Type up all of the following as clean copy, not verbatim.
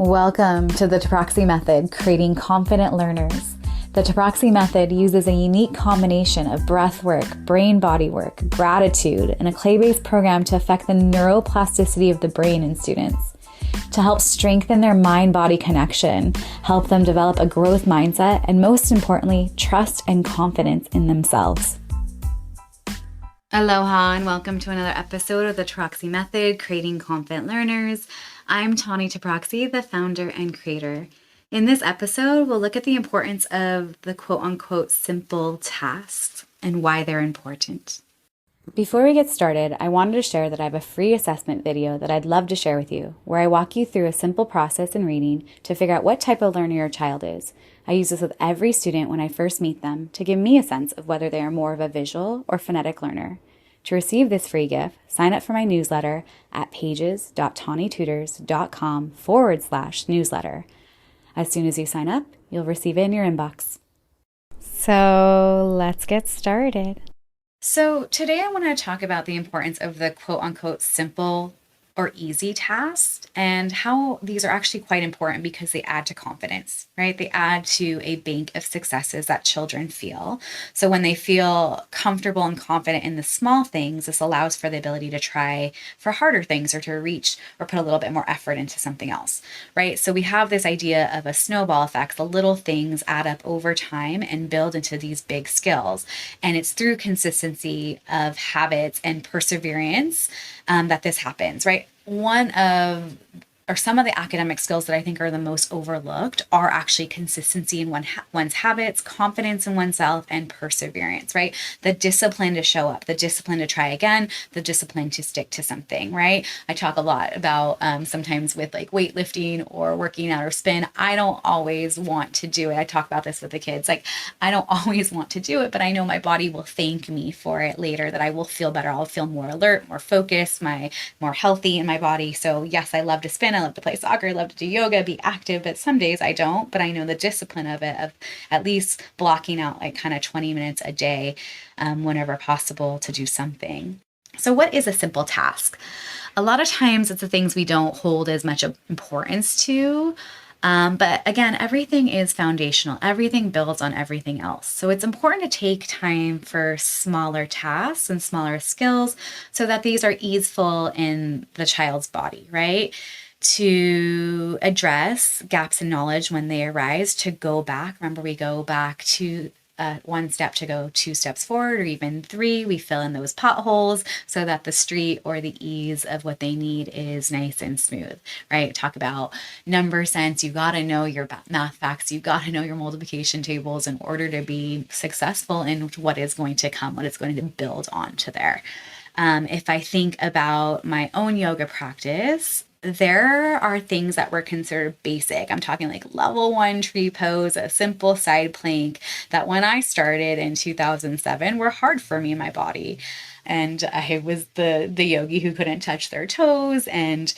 Welcome to the Taproxy Method, creating confident learners. The Taproxy Method uses a unique combination of breath work, brain-body work, gratitude, and a clay-based program to affect the neuroplasticity of the brain in students, to help strengthen their mind-body connection, help them develop a growth mindset, and most importantly, trust and confidence in themselves. Aloha and welcome to another episode of the Taproxy Method, creating confident learners. I'm Tani Taproxy, the founder and creator. In this episode, we'll look at the importance of the quote-unquote simple tasks and why they're important. Before we get started, I wanted to share that I have a free assessment video that I'd love to share with you, where I walk you through a simple process in reading to figure out what type of learner your child is. I use this with every student when I first meet them to give me a sense of whether they are more of a visual or phonetic learner. To receive this free gift, sign up for my newsletter at pages.tanitutors.com/newsletter. As soon as you sign up, you'll receive it in your inbox. So let's get started. So today I want to talk about the importance of the quote-unquote simple or easy tasks and how these are actually quite important because they add to confidence, right? They add to a bank of successes that children feel. So when they feel comfortable and confident in the small things, this allows for the ability to try for harder things or to reach or put a little bit more effort into something else, right? So we have this idea of a snowball effect. The little things add up over time and build into these big skills. And it's through consistency of habits and perseverance that this happens, right? Some of the academic skills that I think are the most overlooked are actually consistency in one's habits, confidence in oneself, and perseverance, right? The discipline to show up, the discipline to try again, the discipline to stick to something, right? I talk a lot about sometimes with like weightlifting or working out or spin, I don't always want to do it. I talk about this with the kids. Like, I don't always want to do it, but I know my body will thank me for it later, that I will feel better. I'll feel more alert, more focused, more healthy in my body. So yes, I love to spin. I love to play soccer, I love to do yoga, be active, but some days I don't. But I know the discipline of it, of at least blocking out like kind of 20 minutes a day whenever possible to do something. So what is a simple task? A lot of times it's the things we don't hold as much importance to. But again, everything is foundational. Everything builds on everything else. So it's important to take time for smaller tasks and smaller skills so that these are easeful in the child's body, right? To address gaps in knowledge when they arise, to go back. Remember, we go back to one step to go 2 steps forward, or even 3. We fill in those potholes so that the street or the ease of what they need is nice and smooth, right? Talk about number sense. You got to know your math facts. You got to know your multiplication tables in order to be successful in what is going to come, what is going to build onto there. If I think about my own yoga practice, there are things that were considered basic. I'm talking like level 1 tree pose, a simple side plank, that when I started in 2007 were hard for me in my body. And I was the yogi who couldn't touch their toes, and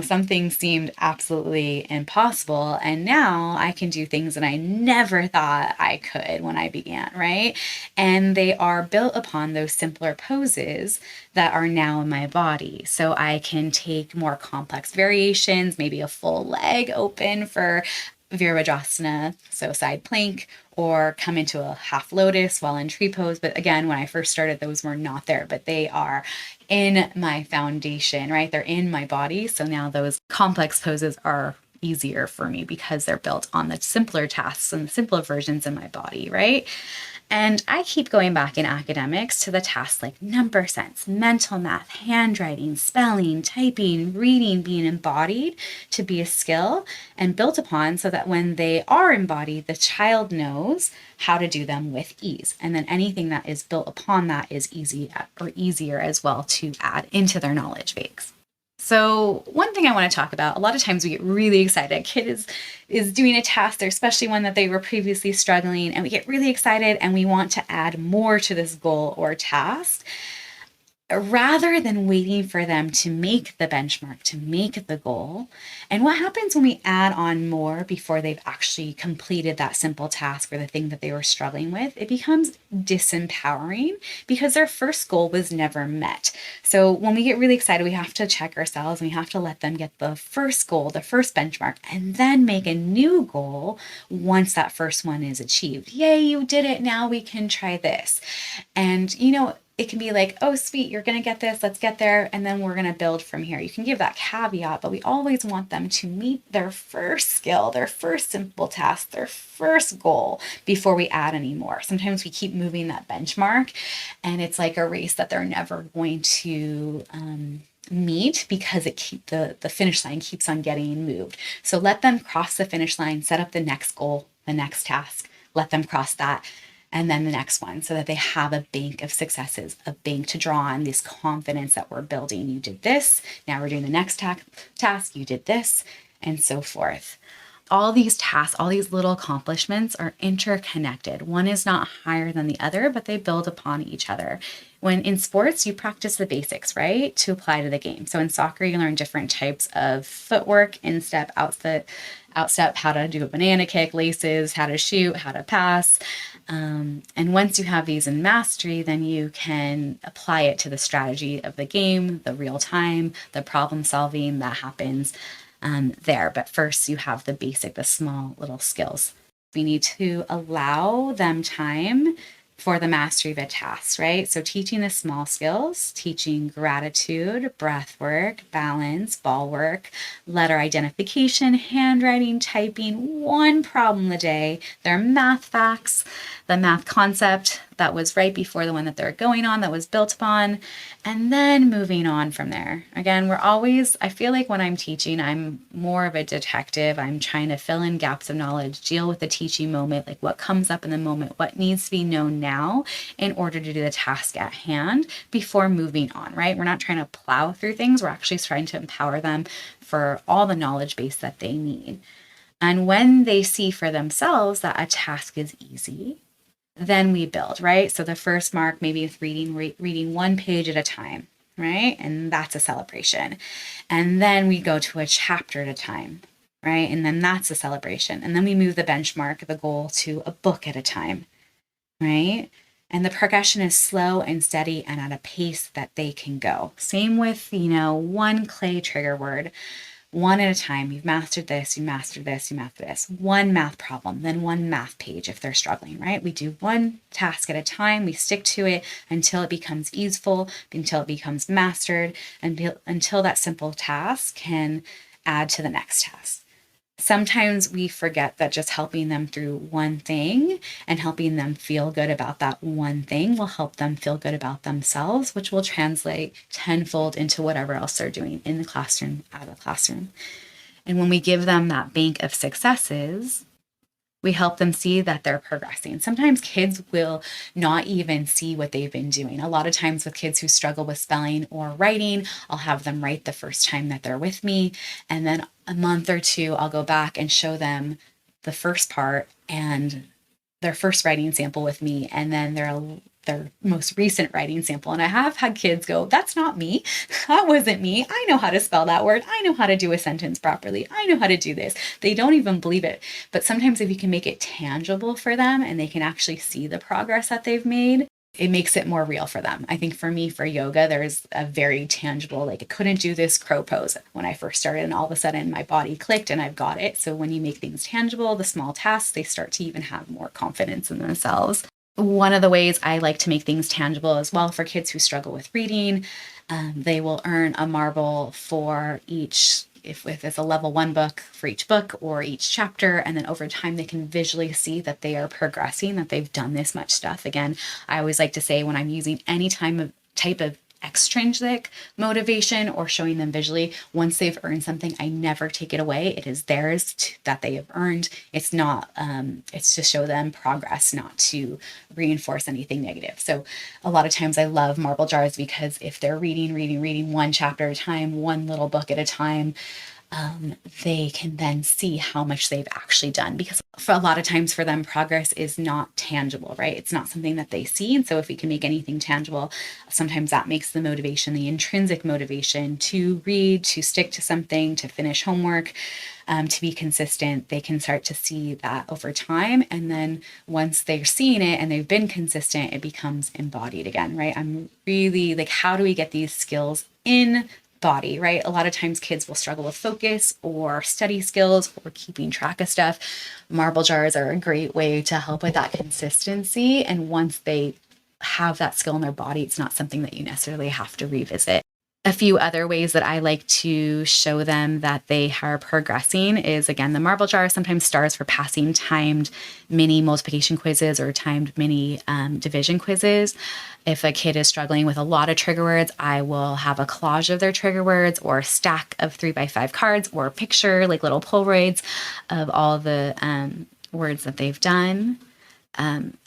some things seemed absolutely impossible. And now I can do things that I never thought I could when I began, right? And they are built upon those simpler poses that are now in my body. So I can take more complex variations, maybe a full leg open for Virabhadrasana, so side plank, or come into a half lotus while in tree pose. But again, when I first started, those were not there, but they are in my foundation, right? They're in my body. So now those complex poses are easier for me because they're built on the simpler tasks and the simpler versions in my body, right? And I keep going back in academics to the tasks like number sense, mental math, handwriting, spelling, typing, reading, being embodied to be a skill and built upon so that when they are embodied, the child knows how to do them with ease. And then anything that is built upon that is easier as well to add into their knowledge base. So one thing I want to talk about, a lot of times we get really excited. A kid is doing a task, especially one that they were previously struggling, and we get really excited and we want to add more to this goal or task. rather than waiting for them to make the benchmark, to make the goal. And what happens when we add on more before they've actually completed that simple task or the thing that they were struggling with? It becomes disempowering because their first goal was never met. So when we get really excited, we have to check ourselves and we have to let them get the first goal, the first benchmark, and then make a new goal once that first one is achieved. Yay, you did it. Now we can try this. And, it can be like, oh, sweet, you're going to get this. Let's get there. And then we're going to build from here. You can give that caveat, but we always want them to meet their first skill, their first simple task, their first goal before we add any more. Sometimes we keep moving that benchmark and it's like a race that they're never going to meet because the finish line keeps on getting moved. So let them cross the finish line, set up the next goal, the next task, let them cross that and then the next one so that they have a bank of successes, a bank to draw on, this confidence that we're building. You did this, now we're doing the next task, you did this, and so forth. All these tasks, all these little accomplishments are interconnected. One is not higher than the other, but they build upon each other. When in sports, you practice the basics, right, to apply to the game. So in soccer, you learn different types of footwork, instep, outstep, how to do a banana kick, laces, how to shoot, how to pass. And once you have these in mastery, then you can apply it to the strategy of the game, the real time, the problem solving that happens there. But first, you have the basic, the small little skills. We need to allow them time for the mastery of a task, right? So teaching the small skills, teaching gratitude, breath work, balance, ball work, letter identification, handwriting, typing, one problem a day, their math facts, the math concept that was right before the one that they're going on, that was built upon, and then moving on from there. Again, I feel like when I'm teaching, I'm more of a detective. I'm trying to fill in gaps of knowledge, deal with the teaching moment, like what comes up in the moment, what needs to be known now in order to do the task at hand before moving on, right? We're not trying to plow through things. We're actually trying to empower them for all the knowledge base that they need. And when they see for themselves that a task is easy, then we build, right? So the first mark maybe is reading one page at a time, right? And that's a celebration. And then we go to a chapter at a time, right? And then that's a celebration. And then we move the benchmark, the goal, to a book at a time, right? And the progression is slow and steady and at a pace that they can go. Same with, one clay trigger word. One at a time. You've mastered this, you mastered this, you mastered this. One math problem, then one math page if they're struggling, right? We do one task at a time. We stick to it until it becomes easeful, until it becomes mastered, until that simple task can add to the next task. Sometimes we forget that just helping them through one thing and helping them feel good about that one thing will help them feel good about themselves, which will translate tenfold into whatever else they're doing in the classroom, out of the classroom. And when we give them that bank of successes, we help them see that they're progressing. Sometimes kids will not even see what they've been doing. A lot of times with kids who struggle with spelling or writing, I'll have them write the first time that they're with me. And then a month or two, I'll go back and show them the first part and their first writing sample with me. And then their most recent writing sample. And I have had kids go, that's not me. That wasn't me. I know how to spell that word. I know how to do a sentence properly. I know how to do this. They don't even believe it. But sometimes if you can make it tangible for them and they can actually see the progress that they've made, it makes it more real for them. I think for me, for yoga, there's a very tangible, like I couldn't do this crow pose when I first started and all of a sudden my body clicked and I've got it. So when you make things tangible, the small tasks, they start to even have more confidence in themselves. One of the ways I like to make things tangible as well for kids who struggle with reading, they will earn a marble for each, if it's a level 1 book, for each book or each chapter. And then over time, they can visually see that they are progressing, that they've done this much stuff. Again, I always like to say when I'm using any type of extrinsic motivation or showing them visually, once they've earned something, I never take it away. It is theirs that they have earned. It's not, it's to show them progress, not to reinforce anything negative. So a lot of times I love marble jars because if they're reading one chapter at a time, one little book at a time, they can then see how much they've actually done, because for a lot of times for them, progress is not tangible, right? It's not something that they see. And so if we can make anything tangible, sometimes that makes the motivation, the intrinsic motivation to read, to stick to something, to finish homework, to be consistent. They can start to see that over time. And then once they're seeing it and they've been consistent, it becomes embodied again, right? I'm really like, how do we get these skills in body, right? A lot of times kids will struggle with focus or study skills or keeping track of stuff. Marble jars are a great way to help with that consistency. And once they have that skill in their body, it's not something that you necessarily have to revisit. A few other ways that I like to show them that they are progressing is, again, the marble jar, sometimes stars for passing timed mini multiplication quizzes or timed mini division quizzes. If a kid is struggling with a lot of trigger words, I will have a collage of their trigger words or a stack of 3x5 cards or a picture, like little Polaroids of all the words that they've done.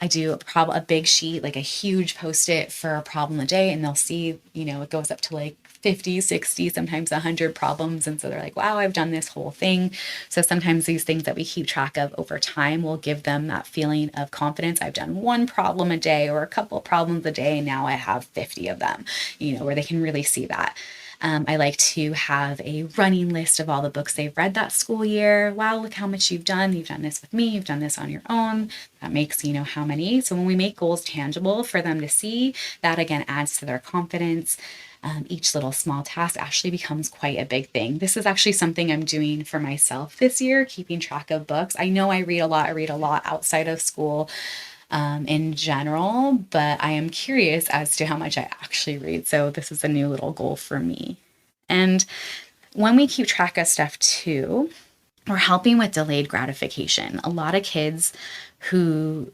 I do a big sheet, like a huge Post-it for a problem a day, and they'll see, it goes up to like 50, 60, sometimes 100 problems. And so they're like, wow, I've done this whole thing. So sometimes these things that we keep track of over time will give them that feeling of confidence. I've done one problem a day or a couple of problems a day, and now I have 50 of them, where they can really see that. I like to have a running list of all the books they've read that school year. Wow, look how much you've done. You've done this with me. You've done this on your own. That makes, how many. So when we make goals tangible for them to see, that again adds to their confidence. Each little small task actually becomes quite a big thing. This is actually something I'm doing for myself this year, keeping track of books. I know I read a lot. I read a lot outside of school. In general, but I am curious as to how much I actually read. So this is a new little goal for me. And when we keep track of stuff too, we're helping with delayed gratification. A lot of kids who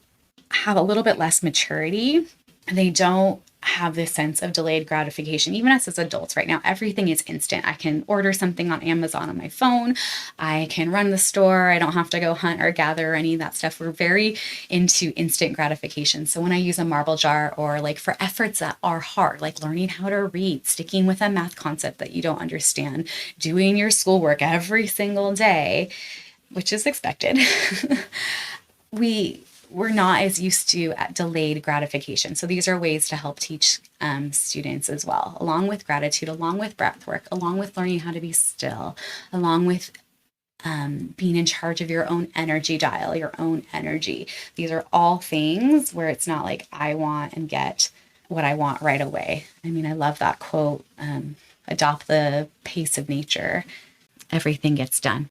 have a little bit less maturity, they don't have this sense of delayed gratification. Even us as adults right now, everything is instant. I can order something on Amazon on my phone. I can run the store. I don't have to go hunt or gather or any of that stuff. We're very into instant gratification. So when I use a marble jar, or like for efforts that are hard, like learning how to read, sticking with a math concept that you don't understand, doing your schoolwork every single day, which is expected, we're not as used to delayed gratification. So these are ways to help teach students as well, along with gratitude, along with breath work, along with learning how to be still, along with being in charge of your own energy dial, your own energy. These are all things where it's not like I want and get what I want right away. I mean, I love that quote, adopt the pace of nature. Everything gets done.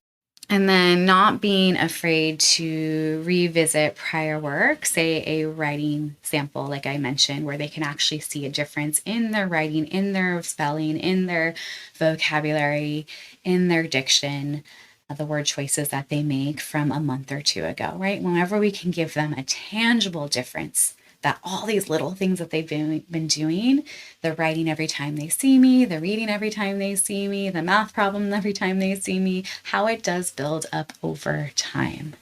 And then not being afraid to revisit prior work, say a writing sample, like I mentioned, where they can actually see a difference in their writing, in their spelling, in their vocabulary, in their diction, the word choices that they make from a month or two ago, right? Whenever we can give them a tangible difference, that all these little things that they've been doing, the writing every time they see me, the reading every time they see me, the math problem every time they see me, how it does build up over time.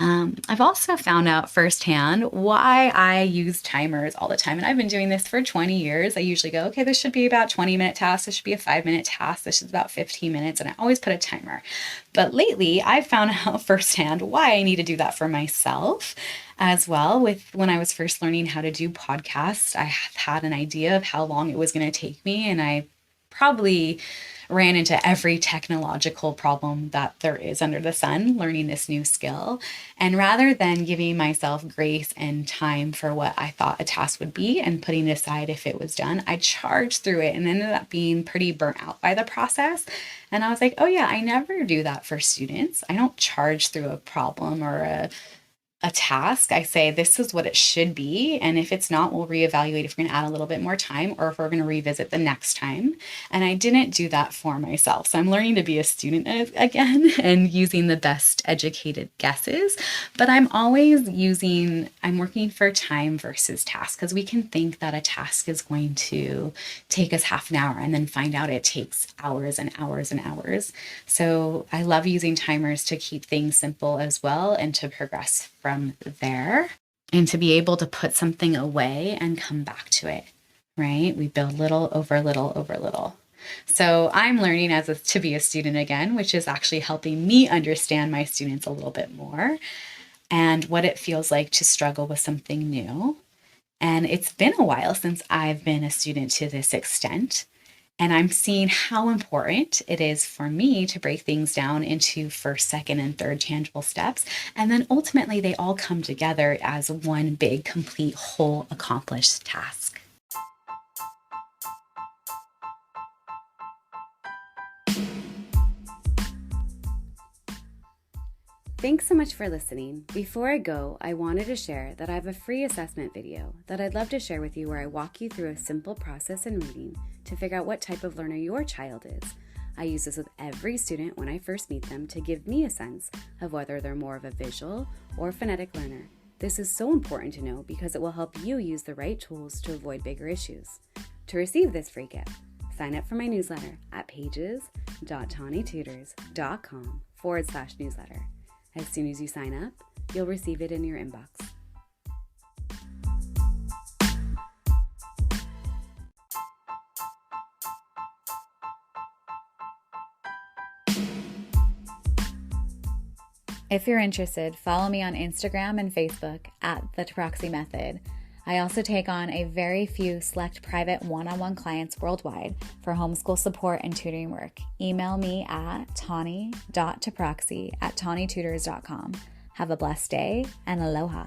I've also found out firsthand why I use timers all the time. And I've been doing this for 20 years. I usually go, okay, this should be about 20-minute task. This should be a 5-minute task. This is about 15 minutes. And I always put a timer. But lately, I've found out firsthand why I need to do that for myself as well. With when I was first learning how to do podcasts, I had an idea of how long it was going to take me. And I probably ran into every technological problem that there is under the sun learning this new skill. And rather than giving myself grace and time for what I thought a task would be and putting it aside if it was done, I charged through it and ended up being pretty burnt out by the process. And I was like, oh yeah, I never do that for students. I don't charge through a problem or a task. I say, this is what it should be. And if it's not, we'll reevaluate if we're going to add a little bit more time or if we're going to revisit the next time. And I didn't do that for myself. So I'm learning to be a student again and using the best educated guesses. But I'm working for time versus task, because we can think that a task is going to take us half an hour and then find out it takes hours and hours and hours. So I love using timers to keep things simple as well and to progress from there, and to be able to put something away and come back to it, right? We build little over little over little. So I'm learning to be a student again, which is actually helping me understand my students a little bit more and what it feels like to struggle with something new. And it's been a while since I've been a student to this extent. And I'm seeing how important it is for me to break things down into first, second, and third tangible steps. And then ultimately, they all come together as one big, complete, whole, accomplished task. Thanks so much for listening. Before I go, I wanted to share that I have a free assessment video that I'd love to share with you where I walk you through a simple process in reading to figure out what type of learner your child is. I use this with every student when I first meet them to give me a sense of whether they're more of a visual or phonetic learner. This is so important to know because it will help you use the right tools to avoid bigger issues. To receive this free gift, sign up for my newsletter at pages.tahnitutors.com/newsletter. As soon as you sign up, you'll receive it in your inbox. If you're interested, follow me on Instagram and Facebook at the Taproxy Method. I also take on a very few select private one-on-one clients worldwide for homeschool support and tutoring work. Email me at tawny.taproxy@tahnitutors.com. Have a blessed day and aloha.